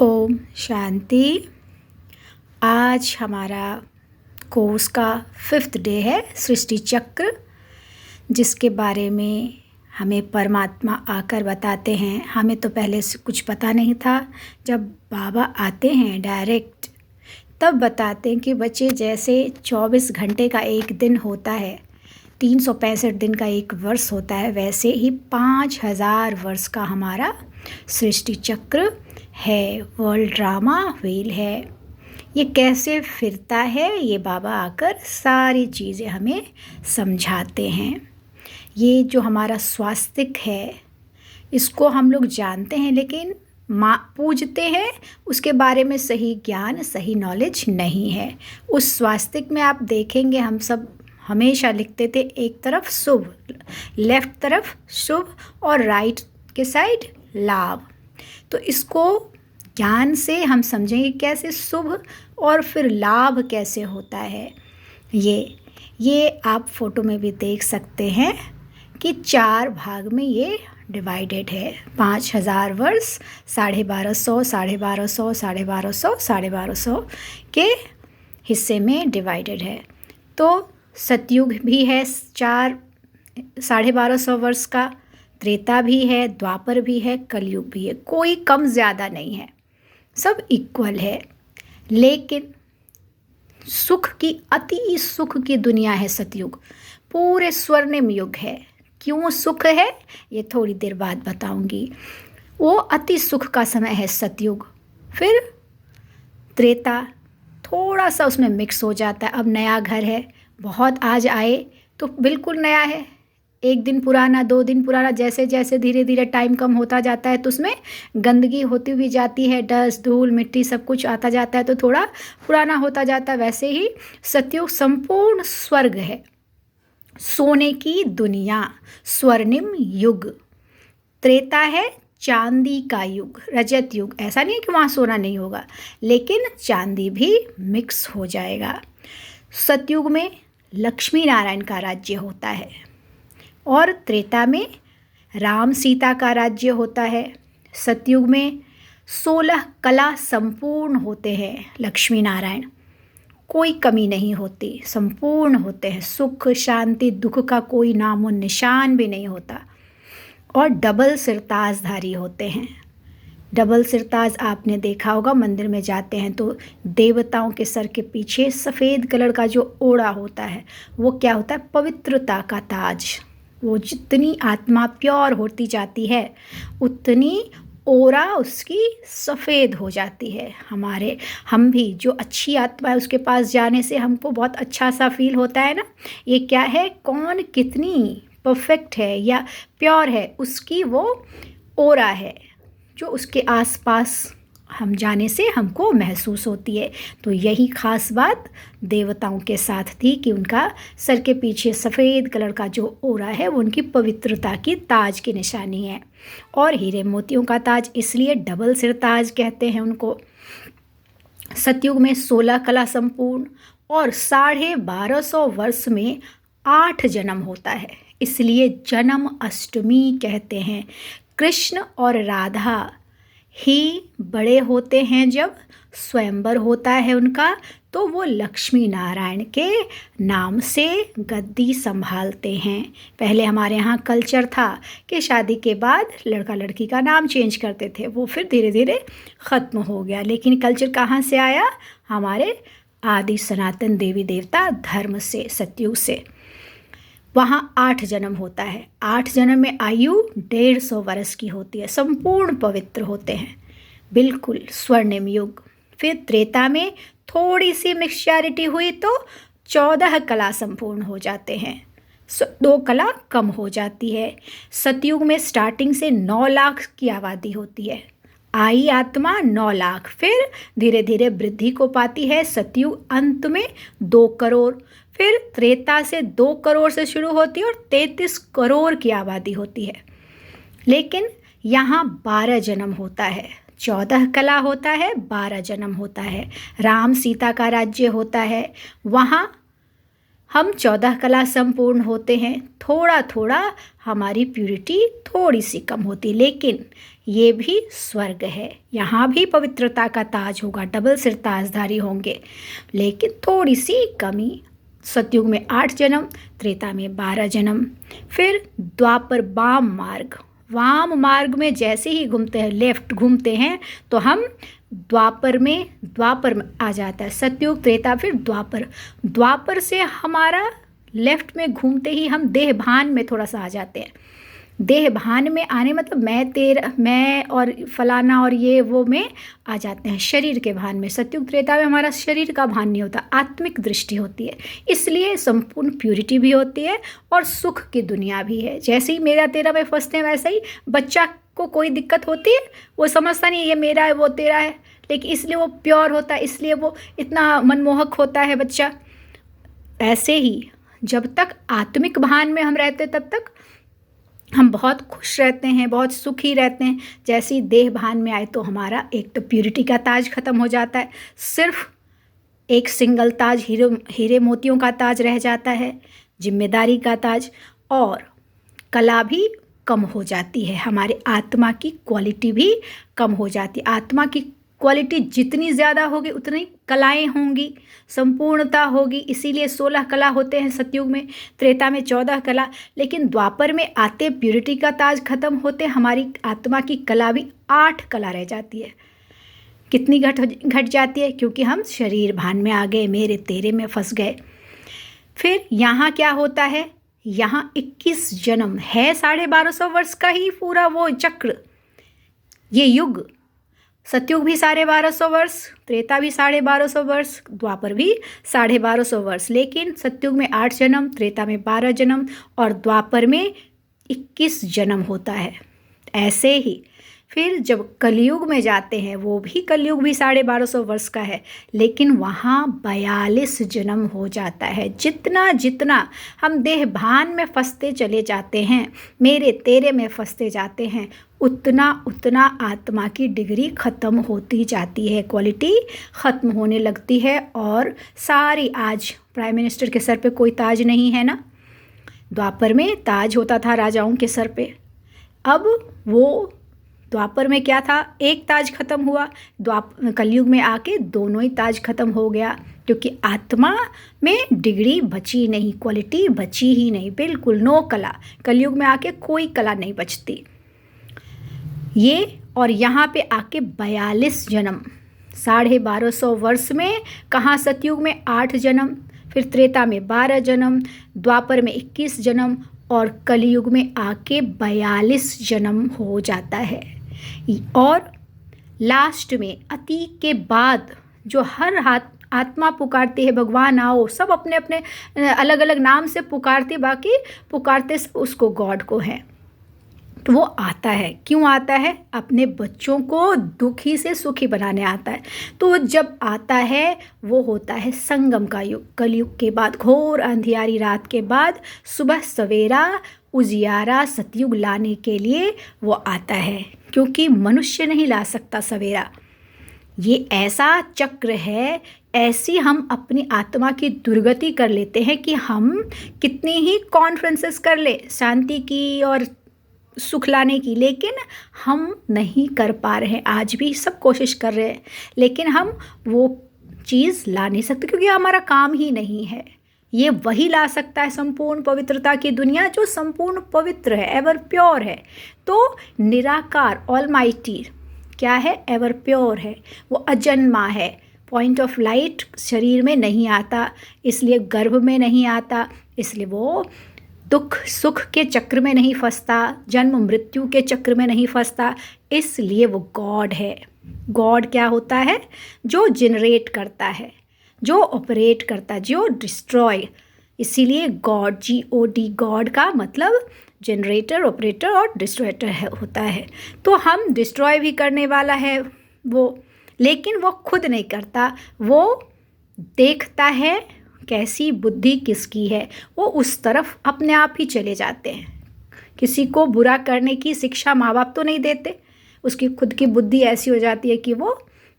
ओम शांति। आज हमारा कोर्स का 5th डे है सृष्टि चक्र, जिसके बारे में हमें परमात्मा आकर बताते हैं। हमें तो पहले से कुछ पता नहीं था। जब बाबा आते हैं डायरेक्ट, तब बताते हैं कि बच्चे, जैसे 24 घंटे का एक दिन होता है, 365 दिन का एक वर्ष होता है, वैसे ही 5000 वर्ष का हमारा सृष्टि चक्र है, वर्ल्ड ड्रामा व्हील है। ये कैसे फिरता है, ये बाबा आकर सारी चीज़ें हमें समझाते हैं। ये जो हमारा स्वास्तिक है, इसको हम लोग जानते हैं, लेकिन पूजते हैं, उसके बारे में सही ज्ञान, सही नॉलेज नहीं है। उस स्वास्तिक में आप देखेंगे, हम सब हमेशा लिखते थे एक तरफ शुभ, लेफ्ट तरफ शुभ और राइट के साइड लाभ। तो इसको ज्ञान से हम समझेंगे कैसे शुभ और फिर लाभ कैसे होता है। ये आप फोटो में भी देख सकते हैं कि 4 भाग में ये डिवाइडेड है। 5000 वर्ष 1250, 1250, 1250, 1250 के हिस्से में डिवाइडेड है। तो सतयुग भी है 1250 वर्ष का, त्रेता भी है, द्वापर भी है, कलयुग भी है। कोई कम ज़्यादा नहीं है, सब इक्वल है। लेकिन सुख की, अति सुख की दुनिया है सतयुग, पूरे स्वर्णिम युग है। क्यों सुख है, ये थोड़ी देर बाद बताऊंगी। वो अति सुख का समय है सतयुग। फिर त्रेता थोड़ा सा उसमें मिक्स हो जाता है। अब नया घर है, बहुत आज आए तो बिल्कुल नया है, 1 दिन पुराना, 2 दिन पुराना, जैसे जैसे धीरे धीरे टाइम कम होता जाता है तो उसमें गंदगी होती हुई जाती है, डस्ट, धूल, मिट्टी सब कुछ आता जाता है, तो थोड़ा पुराना होता जाता है। वैसे ही सतयुग संपूर्ण स्वर्ग है, सोने की दुनिया, स्वर्णिम युग। त्रेता है चांदी का युग, रजत युग। ऐसा नहीं है कि वहाँ सोना नहीं होगा, लेकिन चांदी भी मिक्स हो जाएगा। सतयुग में लक्ष्मी नारायण का राज्य होता है और त्रेता में राम सीता का राज्य होता है। सतयुग में 16 कला संपूर्ण होते हैं, लक्ष्मी नारायण, कोई कमी नहीं होती, संपूर्ण होते हैं। सुख शांति दुख का कोई नामो निशान भी नहीं होता। और डबल सिरताजधारी होते हैं। डबल सिरताज आपने देखा होगा, मंदिर में जाते हैं तो देवताओं के सर के पीछे सफ़ेद कलर का जो ओड़ा होता है, वो क्या होता है? पवित्रता का ताज। वो जितनी आत्मा प्योर होती जाती है, उतनी ओरा उसकी सफ़ेद हो जाती है। हम भी जो अच्छी आत्मा है, उसके पास जाने से हमको बहुत अच्छा सा फील होता है ना। ये क्या है, कौन कितनी परफेक्ट है या प्योर है, उसकी वो ओरा है जो उसके आसपास हम जाने से हमको महसूस होती है। तो यही ख़ास बात देवताओं के साथ थी कि उनका सर के पीछे सफ़ेद कलर का जो ओरा है, वो उनकी पवित्रता की ताज की निशानी है। और हीरे मोतियों का ताज, इसलिए डबल सिर ताज कहते हैं उनको। सतयुग में 16 कला संपूर्ण और 1250 वर्ष में 8 जन्म होता है, इसलिए जन्म अष्टमी कहते हैं। कृष्ण और राधा ही बड़े होते हैं, जब स्वयंवर होता है उनका, तो वो लक्ष्मी नारायण के नाम से गद्दी संभालते हैं। पहले हमारे यहाँ कल्चर था कि शादी के बाद लड़का लड़की का नाम चेंज करते थे, वो फिर धीरे धीरे ख़त्म हो गया। लेकिन कल्चर कहाँ से आया? हमारे आदि सनातन देवी देवता धर्म से, सतयुग से। वहाँ 8 जन्म होता है। 8 जन्म में आयु 150 वर्ष की होती है, संपूर्ण पवित्र होते हैं, बिल्कुल स्वर्णिम युग। फिर त्रेता में थोड़ी सी मिक्सचैरिटी हुई तो 14 कला संपूर्ण हो जाते हैं, 2 कला कम हो जाती है। सतयुग में स्टार्टिंग से 9 लाख की आबादी होती है, आई आत्मा 9 लाख, फिर धीरे धीरे वृद्धि को पाती है। सतयुग अंत में 2 करोड़, फिर त्रेता से 2 करोड़ से शुरू होती है और 33 करोड़ की आबादी होती है। लेकिन यहाँ 12 जन्म होता है, 14 कला होता है, 12 जन्म होता है। राम सीता का राज्य होता है, वहाँ हम 14 कला संपूर्ण होते हैं, थोड़ा थोड़ा हमारी प्यूरिटी थोड़ी सी कम होती, लेकिन ये भी स्वर्ग है, यहाँ भी पवित्रता का ताज होगा, डबल सिर ताजधारी होंगे, लेकिन थोड़ी सी कमी। सतयुग में 8 जन्म, त्रेता में 12 जन्म। फिर द्वापर वाम मार्ग में जैसे ही घूमते हैं, लेफ्ट घूमते हैं, तो हम द्वापर में आ जाता है सतयुग, त्रेता, फिर द्वापर से हमारा लेफ्ट में घूमते ही हम देह भान में थोड़ा सा आ जाते हैं। देह भान में आने मतलब मैं और फलाना और ये वो में आ जाते हैं, शरीर के भान में। सतयुग त्रेता में हमारा शरीर का भान नहीं होता, आत्मिक दृष्टि होती है, इसलिए संपूर्ण प्यूरिटी भी होती है और सुख की दुनिया भी है। जैसे ही मेरा तेरा में फंसते हैं, वैसे ही बच्चा को कोई दिक्कत होती है, वो समझता नहीं ये मेरा है वो तेरा है, लेकिन इसलिए वो प्योर होता है, इसलिए वो इतना मनमोहक होता है बच्चा। ऐसे ही जब तक आत्मिक भान में हम रहते तब तक हम बहुत खुश रहते हैं, बहुत सुखी रहते हैं। जैसे ही देह भान में आए तो हमारा एक तो प्यूरिटी का ताज खत्म हो जाता है, सिर्फ एक सिंगल ताज हीरे मोतियों का ताज रह जाता है, जिम्मेदारी का ताज, और कला भी कम हो जाती है, हमारे आत्मा की क्वालिटी भी कम हो जाती है। आत्मा की क्वालिटी जितनी ज़्यादा होगी उतनी कलाएं होंगी, संपूर्णता होगी, इसीलिए 16 कला होते हैं सतयुग में, त्रेता में 14 कला। लेकिन द्वापर में आते प्यूरिटी का ताज खत्म होते हमारी आत्मा की कला भी 8 कला रह जाती है। कितनी घट जाती है? क्योंकि हम शरीर भान में आ गए, मेरे तेरे में फंस गए। फिर यहाँ क्या होता है, यहाँ 21 जन्म है, 1250 वर्ष का ही पूरा वो चक्र, ये युग। सतयुग भी 1250 वर्ष, त्रेता भी 1250 वर्ष, द्वापर भी 1250 वर्ष, लेकिन सतयुग में 8 जन्म, त्रेता में 12 जन्म और द्वापर में 21 जन्म होता है। ऐसे ही फिर जब कलयुग में जाते हैं, वो भी कलयुग भी 1250 वर्ष का है, लेकिन वहाँ 42 जन्म हो जाता है। जितना जितना हम देह भान में फंसते चले जाते हैं, मेरे तेरे में फंसते जाते हैं, उतना उतना आत्मा की डिग्री ख़त्म होती जाती है, क्वालिटी ख़त्म होने लगती है। और सारी, आज प्राइम मिनिस्टर के सर पे कोई ताज नहीं है ना, द्वापर में ताज होता था राजाओं के सर पे। अब वो द्वापर में क्या था, एक ताज खत्म हुआ, कलयुग में आके दोनों ही ताज खत्म हो गया, क्योंकि आत्मा में डिग्री बची नहीं, क्वालिटी बची ही नहीं, बिल्कुल नो कला। कलयुग में आके कोई कला नहीं बचती ये। और यहाँ पे आके 42 जन्म, 1250 वर्ष में कहाँ, सतयुग में 8 जन्म, फिर त्रेता में 12 जन्म, द्वापर में 21 जन्म और कलयुग में आके 42 जन्म हो जाता है। और लास्ट में अति के बाद जो हर आत्मा पुकारती है, भगवान आओ, सब अपने अपने अलग अलग नाम से पुकारते, बाकी पुकारते उसको गॉड को है, तो वो आता है। क्यों आता है? अपने बच्चों को दुखी से सुखी बनाने आता है। तो जब आता है वो होता है संगम का युग, कलयुग के बाद, घोर अंधियारी रात के बाद सुबह सवेरा उजियारा सतयुग लाने के लिए वो आता है, क्योंकि मनुष्य नहीं ला सकता सवेरा। ये ऐसा चक्र है, ऐसी हम अपनी आत्मा की दुर्गति कर लेते हैं कि हम कितनी ही कॉन्फ्रेंसेस कर ले शांति की और सुख लाने की, लेकिन हम नहीं कर पा रहे हैं। आज भी सब कोशिश कर रहे हैं, लेकिन हम वो चीज़ ला नहीं सकते, क्योंकि हमारा काम ही नहीं है। ये वही ला सकता है संपूर्ण पवित्रता की दुनिया, जो संपूर्ण पवित्र है, एवर प्योर है। तो निराकार ऑलमाइटी क्या है? एवर प्योर है, वो अजन्मा है। पॉइंट ऑफ लाइट शरीर में नहीं आता, इसलिए गर्भ में नहीं आता, इसलिए वो दुख सुख के चक्र में नहीं फंसता, जन्म मृत्यु के चक्र में नहीं फंसता, इसलिए वो गॉड है। गॉड क्या होता है? जो जनरेट करता है, जो ऑपरेट करता है, जो डिस्ट्रॉय। इसीलिए गॉड, GOD, गॉड का मतलब जनरेटर, ऑपरेटर और डिस्ट्रॉयर होता है। तो हम डिस्ट्रॉय भी करने वाला है वो, लेकिन वो खुद नहीं करता, वो देखता है कैसी बुद्धि किसकी है, वो उस तरफ अपने आप ही चले जाते हैं। किसी को बुरा करने की शिक्षा माँ बाप तो नहीं देते, उसकी खुद की बुद्धि ऐसी हो जाती है कि वो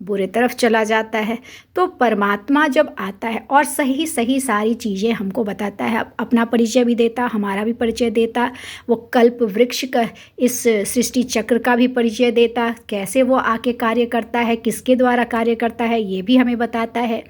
बुरे तरफ चला जाता है। तो परमात्मा जब आता है और सही सही सारी चीज़ें हमको बताता है, अपना परिचय भी देता, हमारा भी परिचय देता, वो कल्प वृक्ष का इस सृष्टि चक्र का भी परिचय देता, कैसे वो आके कार्य करता है, किसके द्वारा कार्य करता है ये भी हमें बताता है,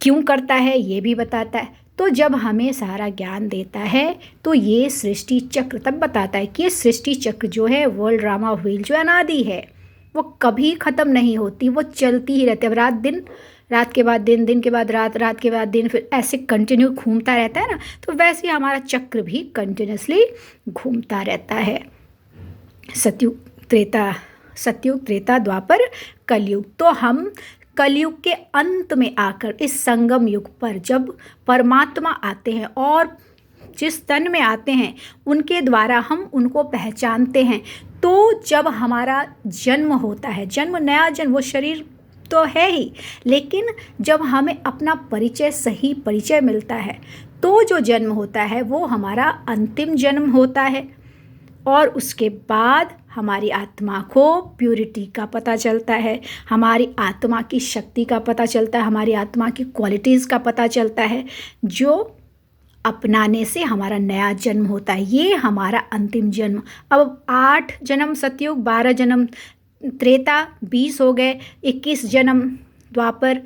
क्यों करता है ये भी बताता है। तो जब हमें सारा ज्ञान देता है तो ये सृष्टि चक्र तब बताता है कि ये सृष्टि चक्र जो है, वर्ल्ड ड्रामा व्हील जो अनादि है, वो कभी ख़त्म नहीं होती, वो चलती ही रहती है। अब रात दिन, रात के बाद दिन, दिन के बाद रात, रात के बाद दिन, फिर ऐसे कंटिन्यू घूमता रहता है ना। तो वैसे ही हमारा चक्र भी कंटिन्यूसली घूमता रहता है। सतयुग त्रेता द्वापर कलयुग। तो हम कलयुग के अंत में आकर इस संगम युग पर जब परमात्मा आते हैं और जिस तन में आते हैं उनके द्वारा हम उनको पहचानते हैं। तो जब हमारा जन्म होता है, जन्म, नया जन्म, वो शरीर तो है ही, लेकिन जब हमें अपना परिचय, सही परिचय मिलता है तो जो जन्म होता है वो हमारा अंतिम जन्म होता है। और उसके बाद हमारी आत्मा को प्यूरिटी का पता चलता है, हमारी आत्मा की शक्ति का पता चलता है, हमारी आत्मा की क्वालिटीज़ का पता चलता है, जो अपनाने से हमारा नया जन्म होता है। ये हमारा अंतिम जन्म। अब 8 जन्म सतयुग, 12 जन्म त्रेता, 20 हो गए, 21 जन्म द्वापर,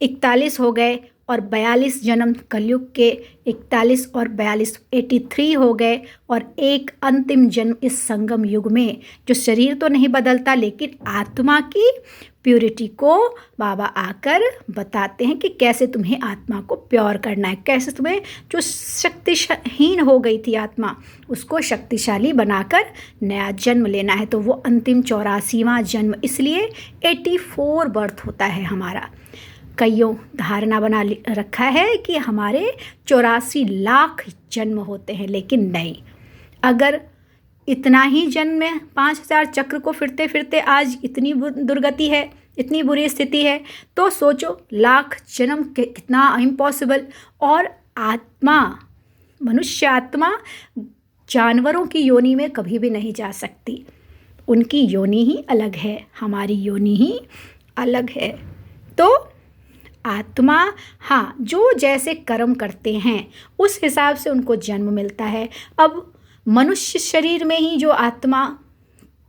41 हो गए, और 42 जन्म कलयुग के, 41 और 42 83 हो गए, और एक अंतिम जन्म इस संगम युग में, जो शरीर तो नहीं बदलता लेकिन आत्मा की प्योरिटी को बाबा आकर बताते हैं कि कैसे तुम्हें आत्मा को प्योर करना है, कैसे तुम्हें जो शक्तिहीन हो गई थी आत्मा उसको शक्तिशाली बनाकर नया जन्म लेना है। तो वो अंतिम 84वां जन्म, इसलिए 84 बर्थ होता है हमारा। कईयों धारणा बना रखा है कि हमारे 84 लाख जन्म होते हैं, लेकिन नहीं। अगर इतना ही जन्म में 5000 चक्र को फिरते फिरते आज इतनी दुर्गति है, इतनी बुरी स्थिति है, तो सोचो लाख जन्म के कितना इम्पॉसिबल। और आत्मा, मनुष्य आत्मा जानवरों की योनि में कभी भी नहीं जा सकती, उनकी योनि ही अलग है, हमारी योनि ही अलग है। तो आत्मा, हाँ, जो जैसे कर्म करते हैं उस हिसाब से उनको जन्म मिलता है। अब मनुष्य शरीर में ही जो आत्मा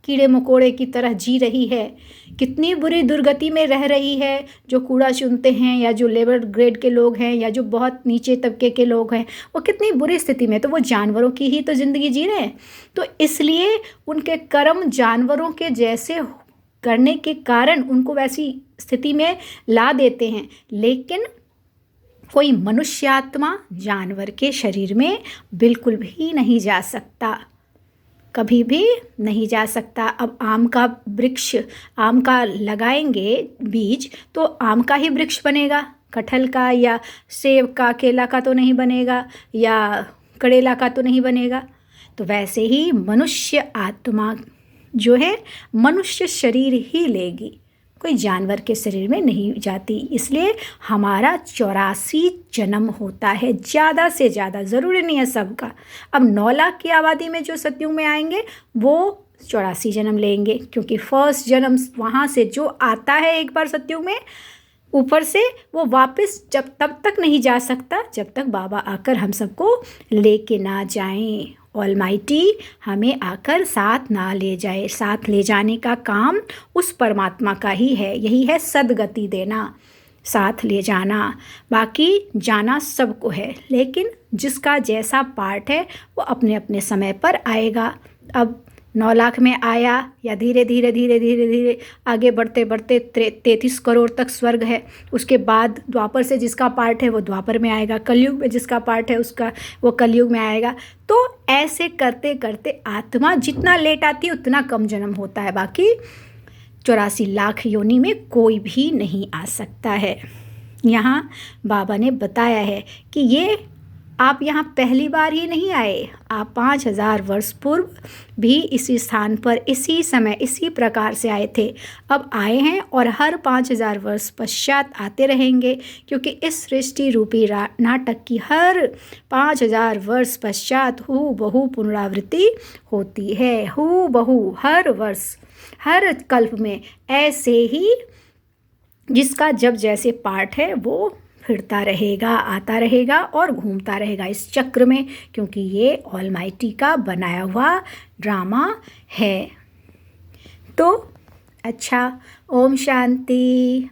कीड़े मकोड़े की तरह जी रही है, कितनी बुरी दुर्गति में रह रही है, जो कूड़ा चुनते हैं या जो लेबर ग्रेड के लोग हैं या जो बहुत नीचे तबके के लोग हैं, वो कितनी बुरी स्थिति में, तो वो जानवरों की ही तो ज़िंदगी जी रहे हैं। तो इसलिए उनके कर्म जानवरों के जैसे करने के कारण उनको वैसी स्थिति में ला देते हैं। लेकिन कोई मनुष्य आत्मा जानवर के शरीर में बिल्कुल भी नहीं जा सकता, कभी भी नहीं जा सकता। अब आम का वृक्ष, आम का लगाएंगे बीज तो आम का ही वृक्ष बनेगा, कटहल का या सेब का, केला का तो नहीं बनेगा, या करेला का तो नहीं बनेगा। तो वैसे ही मनुष्य आत्मा जो है मनुष्य शरीर ही लेगी, कोई जानवर के शरीर में नहीं जाती। इसलिए हमारा 84 जन्म होता है, ज़्यादा से ज़्यादा, ज़रूरी नहीं है सबका। अब 9 लाख की आबादी में जो सतयुग में आएंगे वो 84 जन्म लेंगे, क्योंकि फर्स्ट जन्म वहाँ से जो आता है एक बार सतयुग में ऊपर से, वो वापस जब तब तक नहीं जा सकता जब तक बाबा आकर हम सबको लेके ना जाएं। ऑलमाइटी हमें आकर साथ ना ले जाए, साथ ले जाने का काम उस परमात्मा का ही है। यही है सद्गति देना, साथ ले जाना। बाकी जाना सबको है, लेकिन जिसका जैसा पार्ट है वो अपने अपने समय पर आएगा। अब 9 लाख में आया, या धीरे धीरे धीरे धीरे धीरे आगे बढ़ते बढ़ते 33 करोड़ तक स्वर्ग है। उसके बाद द्वापर से जिसका पार्ट है वो द्वापर में आएगा, कलयुग में जिसका पार्ट है उसका वो कलयुग में आएगा। तो ऐसे करते करते आत्मा जितना लेट आती है उतना कम जन्म होता है। बाकी 84 लाख योनि में कोई भी नहीं आ सकता है। यहाँ बाबा ने बताया है कि ये आप यहाँ पहली बार ही नहीं आए, आप 5000 वर्ष पूर्व भी इसी स्थान पर, इसी समय, इसी प्रकार से आए थे। अब आए हैं और हर 5000 वर्ष पश्चात आते रहेंगे, क्योंकि इस सृष्टि रूपी नाटक की हर 5000 वर्ष पश्चात हूबहू पुनरावृत्ति होती है। हूबहू हर वर्ष, हर कल्प में ऐसे ही जिसका जब जैसे पार्ट है वो फिरता रहेगा, आता रहेगा और घूमता रहेगा इस चक्र में, क्योंकि ये ऑलमाइटी का बनाया हुआ ड्रामा है। तो अच्छा, ओम शांति।